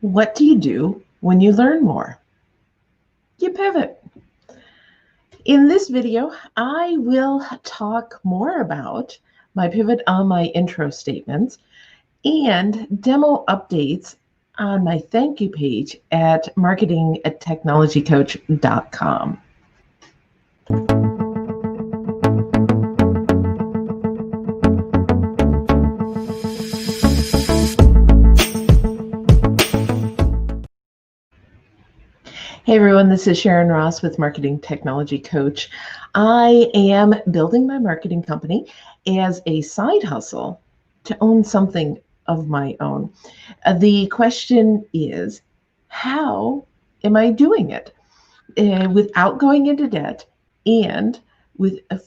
What do you do when you learn more? You pivot. In this video, I will talk more about my pivot on my intro statements and demo updates on my thank you page at marketing@technologycoach.com. Hey everyone, this is Sharon Ross with Marketing Technology Coach. I am building my marketing company as a side hustle to own something of my own. The question is, how am I doing it without going into debt and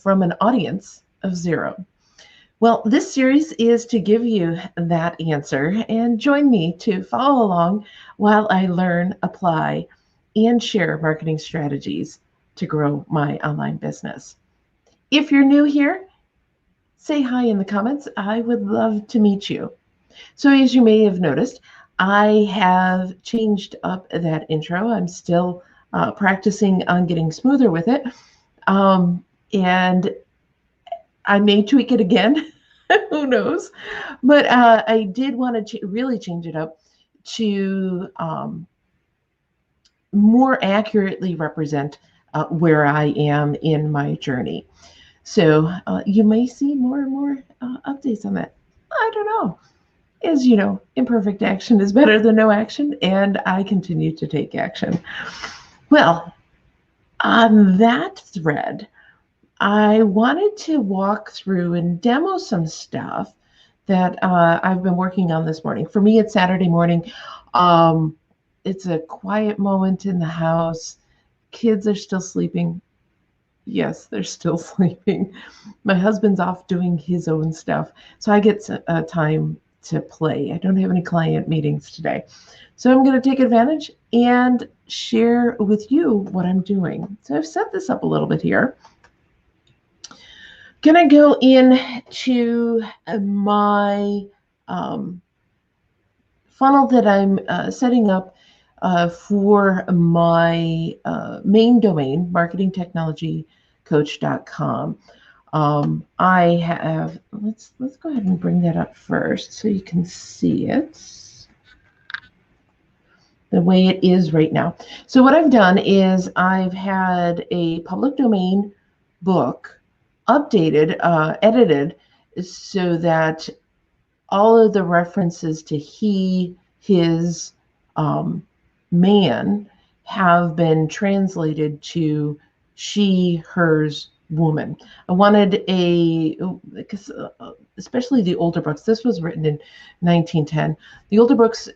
from an audience of 0? Well, this series is to give you that answer, and join me to follow along while I learn, apply, and share marketing strategies to grow my online business. If you're new here, say hi in the comments. I would love to meet you. So as you may have noticed, I have changed up that intro. I'm still practicing on getting smoother with it. And I may tweak it again. Who knows? But I did want to really change it up to more accurately represent where I am in my journey. So you may see more and more updates on that. I don't know. As you know, imperfect action is better than no action, and I continue to take action. Well, on that thread, I wanted to walk through and demo some stuff that I've been working on this morning. For me, it's Saturday morning. It's a quiet moment in the house. Kids are still sleeping. Yes, they're still sleeping. My husband's off doing his own stuff, so I get time to play. I don't have any client meetings today. So I'm going to take advantage and share with you what I'm doing. So I've set this up a little bit here. Going to go into my funnel that I'm setting up for my main domain, marketingtechnologycoach.com. I have, let's go ahead and bring that up first so you can see it the way it is right now. So what I've done is I've had a public domain book updated, edited, so that all of the references to he, his, man have been translated to she, hers, woman. I wanted because especially the older books, this was written in 1910, the older books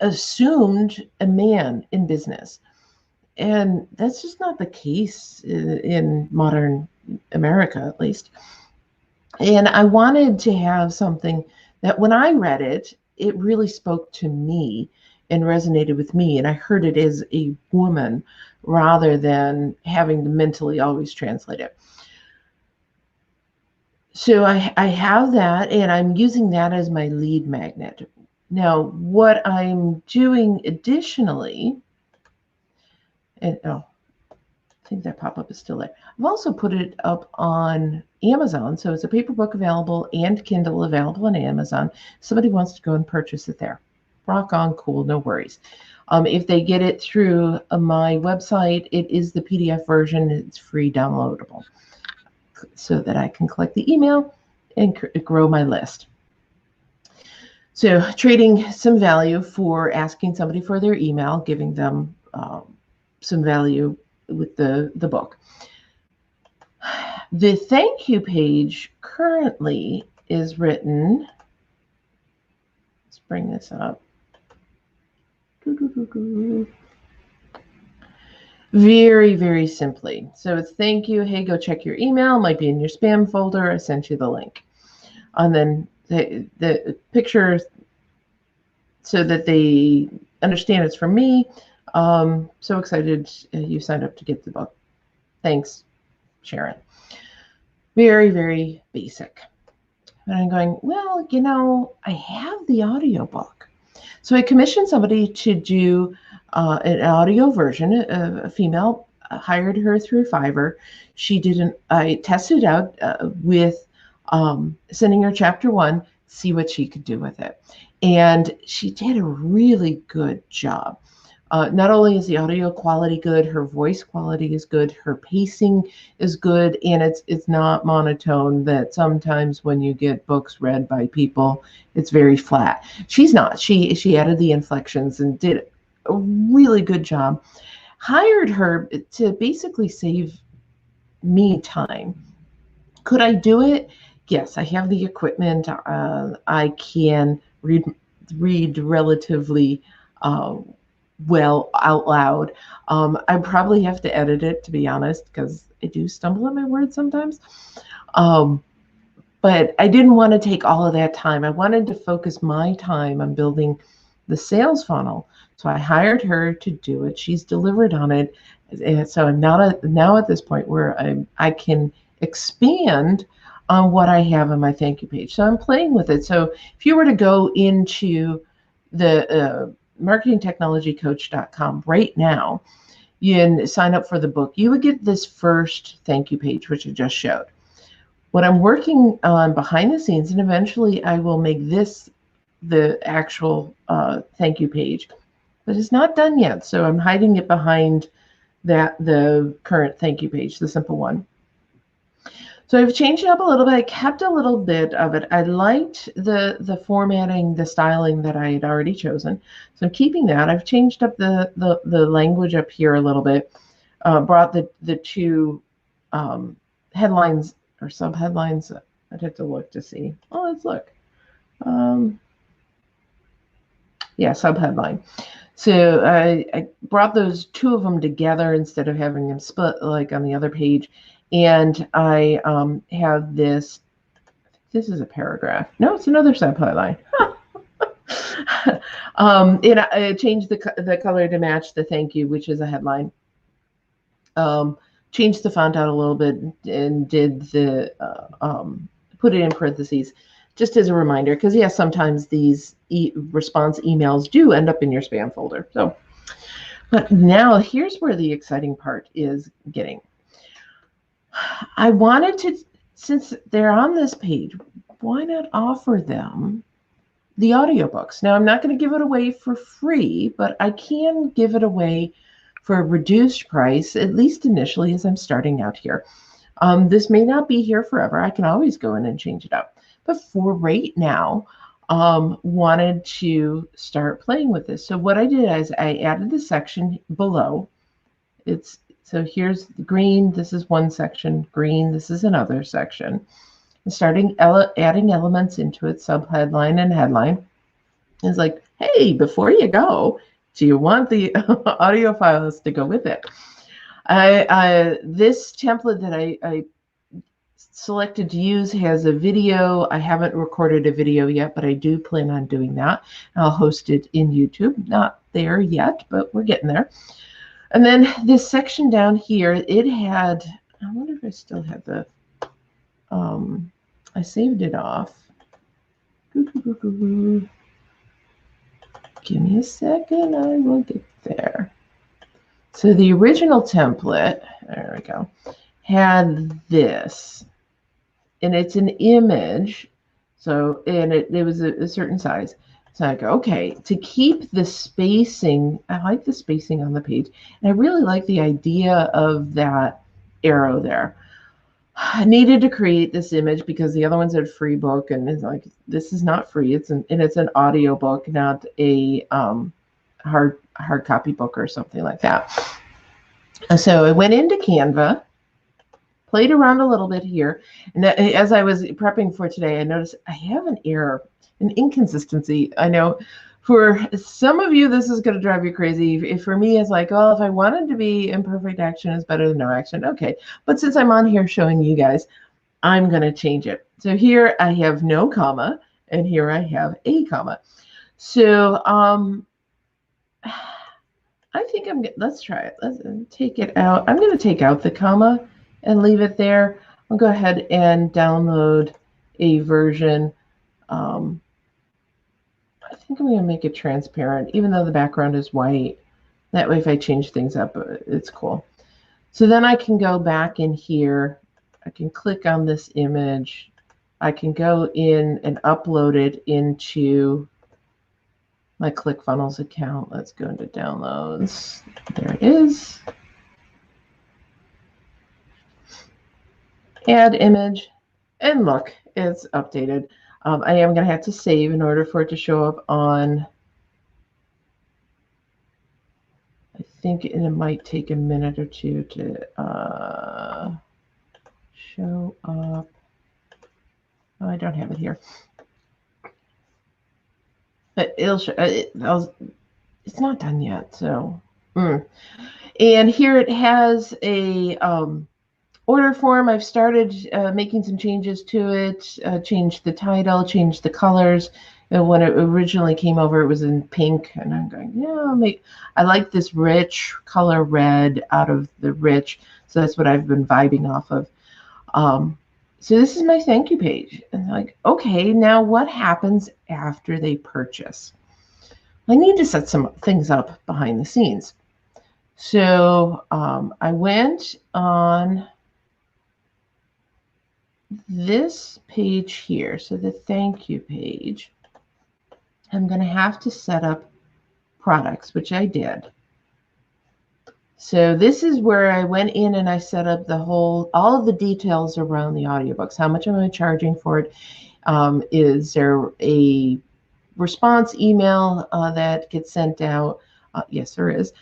assumed a man in business. And that's just not the case in modern America, at least. And I wanted to have something that when I read it, it really spoke to me and resonated with me. And I heard it as a woman rather than having to mentally always translate it. So I have that, and I'm using that as my lead magnet. Now, what I'm doing additionally, and I think that pop-up is still there. I've also put it up on Amazon. So it's a paper book available and Kindle available on Amazon. Somebody wants to go and purchase it there. Rock on, cool, no worries. If they get it through my website, it is the PDF version. It's free downloadable so that I can collect the email and grow my list. So trading some value for asking somebody for their email, giving them some value with the book. The thank you page currently is written, let's bring this up, very, very simply. So it's thank you, hey, go check your email, might be in your spam folder, I sent you the link. And then the picture so that they understand it's from me. So excited you signed up to get the book. Thanks, Sharon. Very, very basic. And I'm going, well, you know, I have the audiobook. So I commissioned somebody to do an audio version. A female, hired her through Fiverr. I tested it out with sending her chapter 1, see what she could do with it. And she did a really good job. Not only is the audio quality good, her voice quality is good, her pacing is good, and it's not monotone that sometimes when you get books read by people, it's very flat. She's not. She added the inflections and did a really good job. Hired her to basically save me time. Could I do it? Yes, I have the equipment. I can read relatively well out loud. I probably have to edit it, to be honest, because I do stumble on my words sometimes. But I didn't want to take all of that time. I wanted to focus my time on building the sales funnel. So I hired her to do it. She's delivered on it. And so I'm now at this point where I can expand on what I have on my thank you page. So I'm playing with it. So if you were to go into the marketingtechnologycoach.com right now, you can sign up for the book. You would get this first thank you page, which I just showed. What I'm working on behind the scenes, and eventually I will make this the actual thank you page, but it's not done yet. So I'm hiding it behind the current thank you page, the simple one. So I've changed it up a little bit. I kept a little bit of it. I liked the formatting, the styling that I had already chosen. So I'm keeping that. I've changed up the language up here a little bit. Brought the two headlines or sub-headlines. I'd have to look to see. Oh, let's look. Yeah, sub-headline. So I brought those two of them together instead of having them split like on the other page. And I have this is a paragraph. No, it's another sub-headline. And I changed the color to match the thank you, which is a headline. Changed the font out a little bit and did the put it in parentheses just as a reminder, because yes, sometimes these response emails do end up in your spam folder. So, but now here's where the exciting part is getting. I wanted to, since they're on this page, why not offer them the audiobooks? Now, I'm not going to give it away for free, but I can give it away for a reduced price, at least initially as I'm starting out here. This may not be here forever. I can always go in and change it up. But for right now, wanted to start playing with this. So what I did is I added the section below. So here's the green. This is one section. Green. This is another section. And starting adding elements into it, subheadline and headline. It's like, hey, before you go, do you want the audio files to go with it? This template that I selected to use has a video. I haven't recorded a video yet, but I do plan on doing that. I'll host it in YouTube. Not there yet, but we're getting there. And then this section down here, it had, I wonder if I still have the, I saved it off. Give me a second, I will get there. So the original template, there we go, had this. And it's an image, so, and it was a certain size. So I go, okay, to keep the spacing, I like the spacing on the page. And I really like the idea of that arrow there. I needed to create this image because the other one's a free book, and it's like, this is not free. It's an audio book, not a hard copy book or something like that. And so I went into Canva, played around a little bit here, and as I was prepping for today, I noticed I have an error, an inconsistency. I know for some of you, this is going to drive you crazy. For me, it's like, oh, if I wanted to be imperfect action is better than no action. Okay. But since I'm on here showing you guys, I'm going to change it. So here I have no comma, and here I have a comma. So I think let's try it. Let's take it out. I'm going to take out the comma and leave it there. I'll go ahead and download a version. I think I'm going to make it transparent, even though the background is white. That way, if I change things up, it's cool. So then I can go back in here. I can click on this image. I can go in and upload it into my ClickFunnels account. Let's go into downloads. There it is. Add image. And look, it's updated. I am going to have to save in order for it to show up on. I think it might take a minute or two to show up. Oh, I don't have it here. But it'll show. It's not done yet, so. And here it has a order form. I've started making some changes to it. Changed the title, changed the colors. When it originally came over, it was in pink, and I'm going, yeah, I like this rich color red out of the rich, so that's what I've been vibing off of. So this is my thank you page, and like, okay, now what happens after they purchase? I need to set some things up behind the scenes. So I went on this page here, so the thank you page. I'm going to have to set up products, which I did. So this is where I went in and I set up all of the details around the audiobooks. How much am I charging for it? Is there a response email that gets sent out? Yes, there is.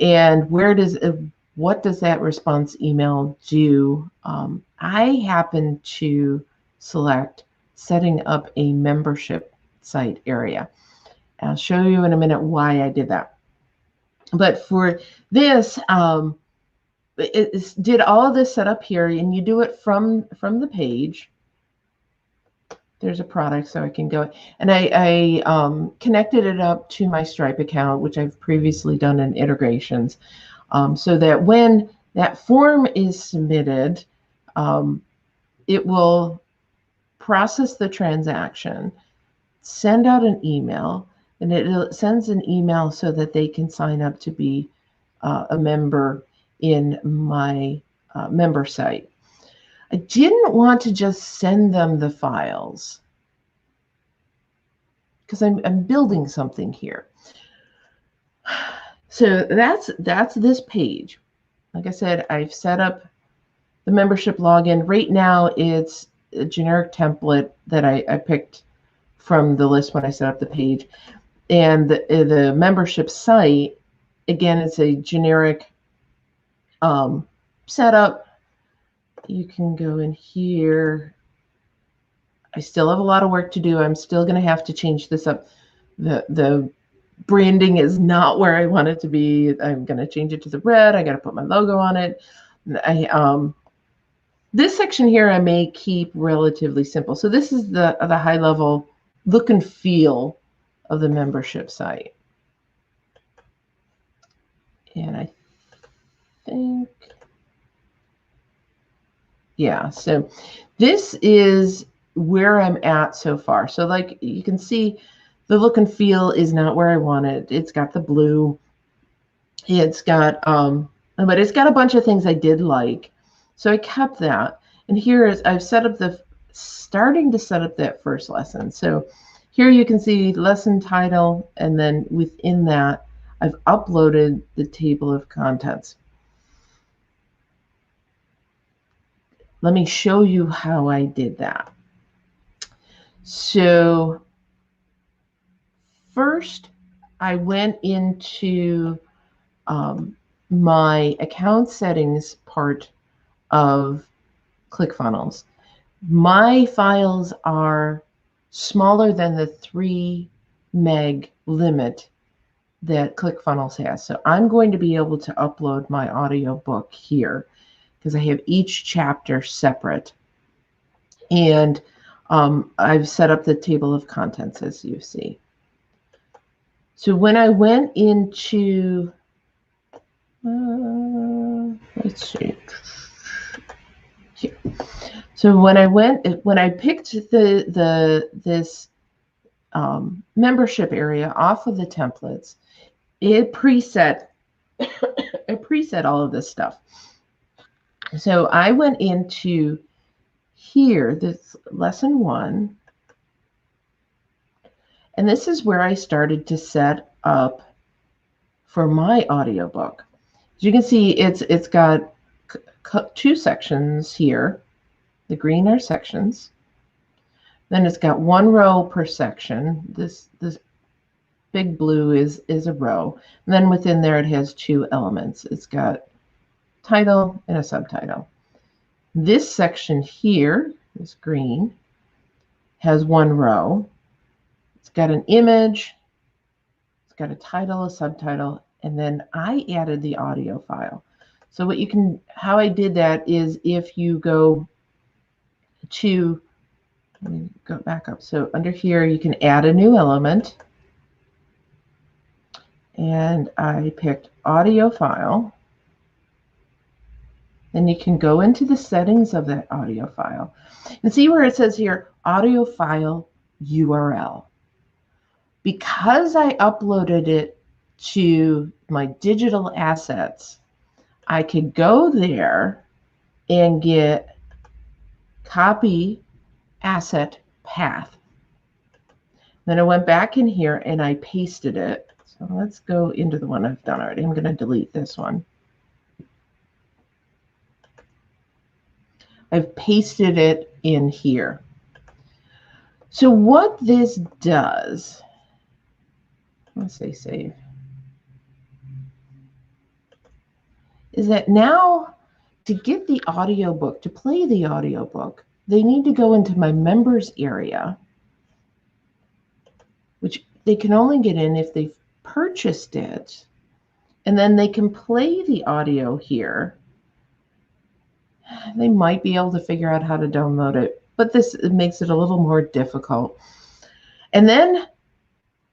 And what does that response email do? I happen to select setting up a membership site area. I'll show you in a minute why I did that. But for this, it did all of this setup here, and you do it from the page. There's a product, so I can go. And I connected it up to my Stripe account, which I've previously done in integrations, so that when that form is submitted, it will process the transaction, send out an email, and it sends an email so that they can sign up to be a member in my member site. I didn't want to just send them the files because I'm building something here. So that's this page. Like I said, I've set up the membership login. Right now, it's a generic template that I picked from the list when I set up the page. And the membership site, again, it's a generic setup. You can go in here. I still have a lot of work to do. I'm still going to have to change this up. The branding is not where I want it to be. I'm going to change it to the red. I got to put my logo on it. This section here I may keep relatively simple. So this is the high level look and feel of the membership site. And I think, yeah, so this is where I'm at so far. So like you can see, the look and feel is not where I want it. It's got the blue. It's got, but it's got a bunch of things I did like. So I kept that. And here is, I've set up starting to set up that first lesson. So here you can see lesson title, and then within that, I've uploaded the table of contents. Let me show you how I did that. So first, I went into my account settings part of ClickFunnels. My files are smaller than the 3 meg limit that ClickFunnels has. So I'm going to be able to upload my audiobook here because I have each chapter separate. And I've set up the table of contents, as you see. So when I went into, let's see, here. So when I picked this membership area off of the templates, it preset all of this stuff. So I went into here, this lesson 1, and this is where I started to set up for my audiobook. As you can see, it's got 2 sections here. The green are sections. Then it's got 1 row per section. This big blue is a row. And then within there it has 2 elements. It's got title and a subtitle. This section here, this green, has 1 row. It's got an image, it's got a title, a subtitle, and then I added the audio file. So how I did that is if you go to, let me go back up. So under here, you can add a new element. And I picked audio file. Then you can go into the settings of that audio file and see where it says here, audio file URL. Because I uploaded it to my digital assets, I could go there and get copy asset path. Then I went back in here and I pasted it. So let's go into the one I've done already. I'm going to delete this one. I've pasted it in here. So what this does, let's say save, is that now to get the audiobook, to play the audiobook, they need to go into my members area, which they can only get in if they've purchased it, and then they can play the audio here. They might be able to figure out how to download it, but this makes it a little more difficult. And then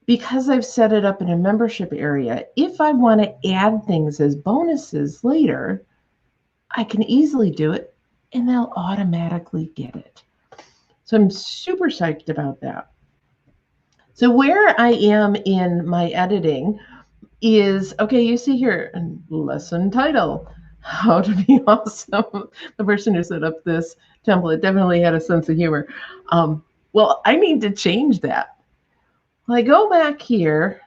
because I've set it up in a membership area, if I want to add things as bonuses later, I can easily do it and they'll automatically get it. So I'm super psyched about that. So where I am in my editing is, okay, you see here, lesson title, how to be awesome. The person who set up this template definitely had a sense of humor. Well, I need to change that. Well, I go back here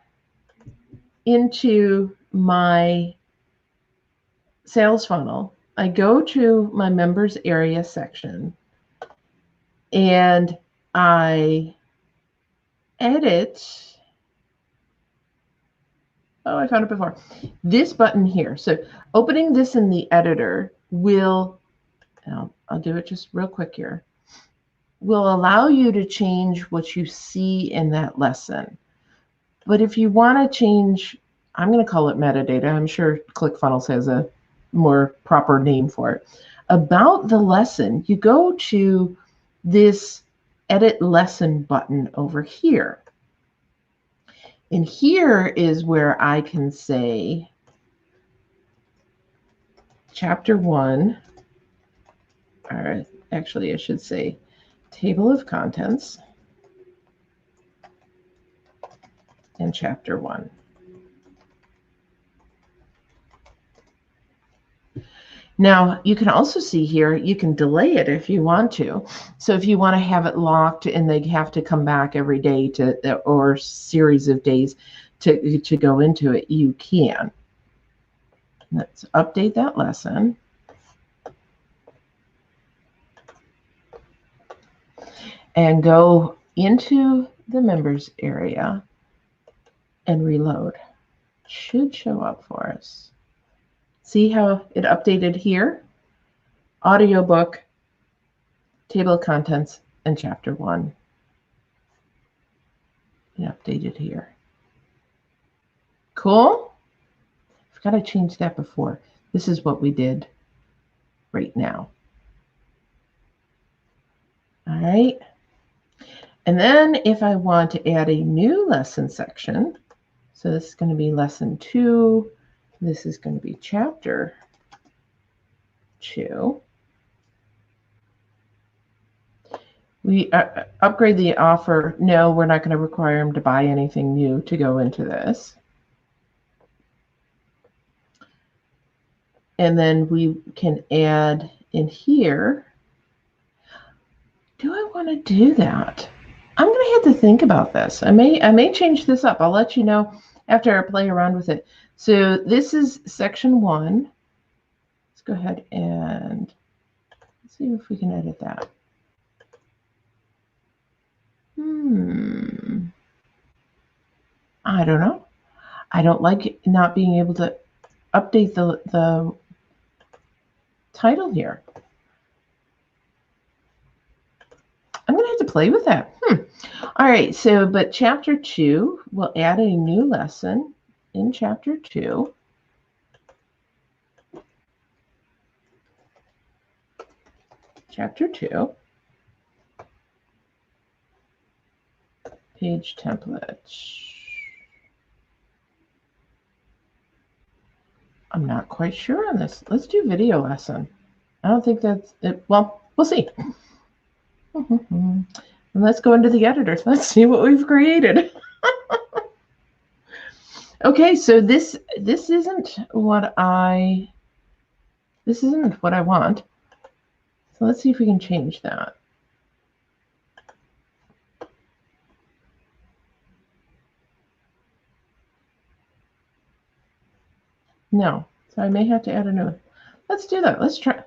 into my sales funnel. I go to my members area section and I edit. Oh, I found it before. This button here. So opening this in the editor will, I'll do it just real quick here, will allow you to change what you see in that lesson. But if you want to change, I'm going to call it metadata. I'm sure ClickFunnels has a more proper name for it. About the lesson, you go to this edit lesson button over here. And here is where I can say chapter 1, or actually I should say table of contents and chapter 1. Now, you can also see here, you can delay it if you want to. So if you want to have it locked and they have to come back every day to, or series of days to go into it, you can. Let's update that lesson. And go into the members area and reload. It should show up for us. See how it updated here? Audiobook, table of contents, and chapter 1. It updated here. Cool? I've got to change that before. This is what we did right now. All right. And then if I want to add a new lesson section, so this is going to be lesson 2. This is going to be chapter 2. We upgrade the offer. No, we're not going to require them to buy anything new to go into this. And then we can add in here. Do I want to do that? I'm going to have to think about this. I may change this up. I'll let you know after I play around with it. So this is section 1. Let's go ahead and see if we can edit that. I don't know. I don't like not being able to update the title here. I'm going to have to play with that. All right, so, but chapter 2, we'll add a new lesson in chapter 2. Chapter 2. Page templates. I'm not quite sure on this. Let's do video lesson. I don't think that's it. Well, we'll see. And let's go into the editor. Let's see what we've created. Okay, so this isn't what I want. So let's see if we can change that. No, so I may have to add a new one. Let's do that. Let's try.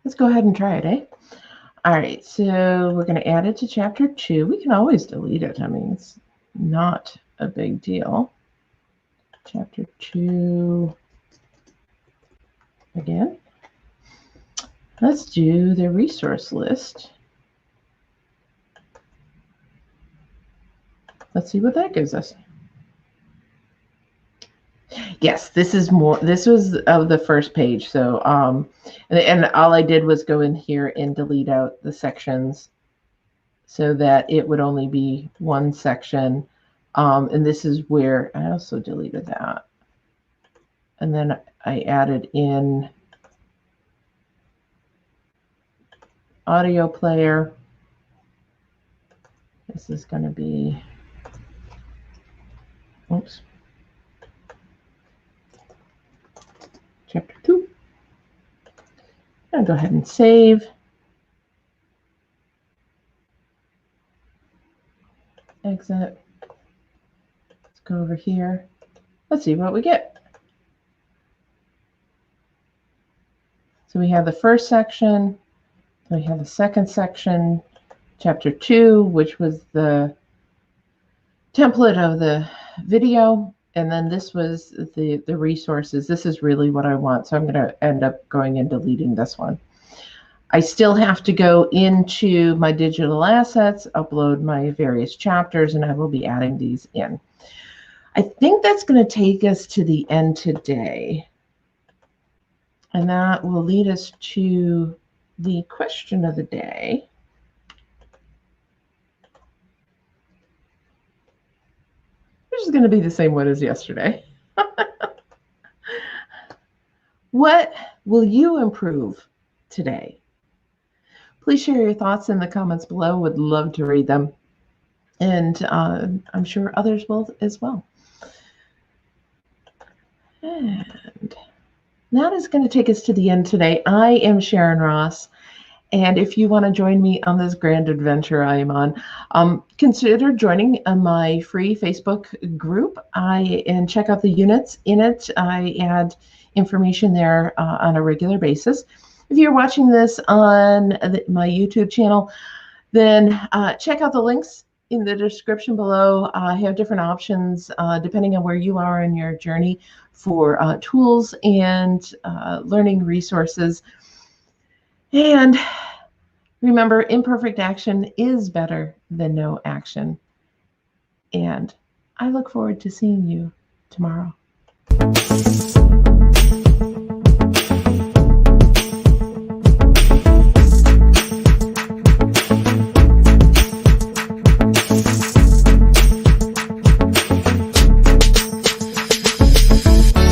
Let's go ahead and try it, eh? All right, so we're going to add it to chapter 2. We can always delete it. I mean, it's not a big deal. Chapter 2 again. Let's do the resource list. Let's see what that gives us. Yes, this is more. This was the first page. So, and all I did was go in here and delete out the sections so that it would only be one section. And this is where I also deleted that. And then I added in audio player. This is going to be, oops. Chapter 2. I'm going to go ahead and save. Exit. Let's go over here. Let's see what we get. So we have the first section. We have the second section, chapter 2, which was the template of the video. And then this was the resources. This is really what I want. So I'm going to end up going and deleting this one. I still have to go into my digital assets, upload my various chapters, and I will be adding these in. I think that's going to take us to the end today. And that will lead us to the question of the day. Which is going to be the same one as yesterday. What will you improve today? Please share your thoughts in the comments below. Would love to read them. And I'm sure others will as well. And that is going to take us to the end today. I am Sharon Ross. And if you want to join me on this grand adventure I am on, consider joining my free Facebook group. And check out the units in it. I add information there on a regular basis. If you're watching this on my YouTube channel, then check out the links in the description below. I have different options depending on where you are in your journey for tools and learning resources. And remember, imperfect action is better than no action. And I look forward to seeing you tomorrow.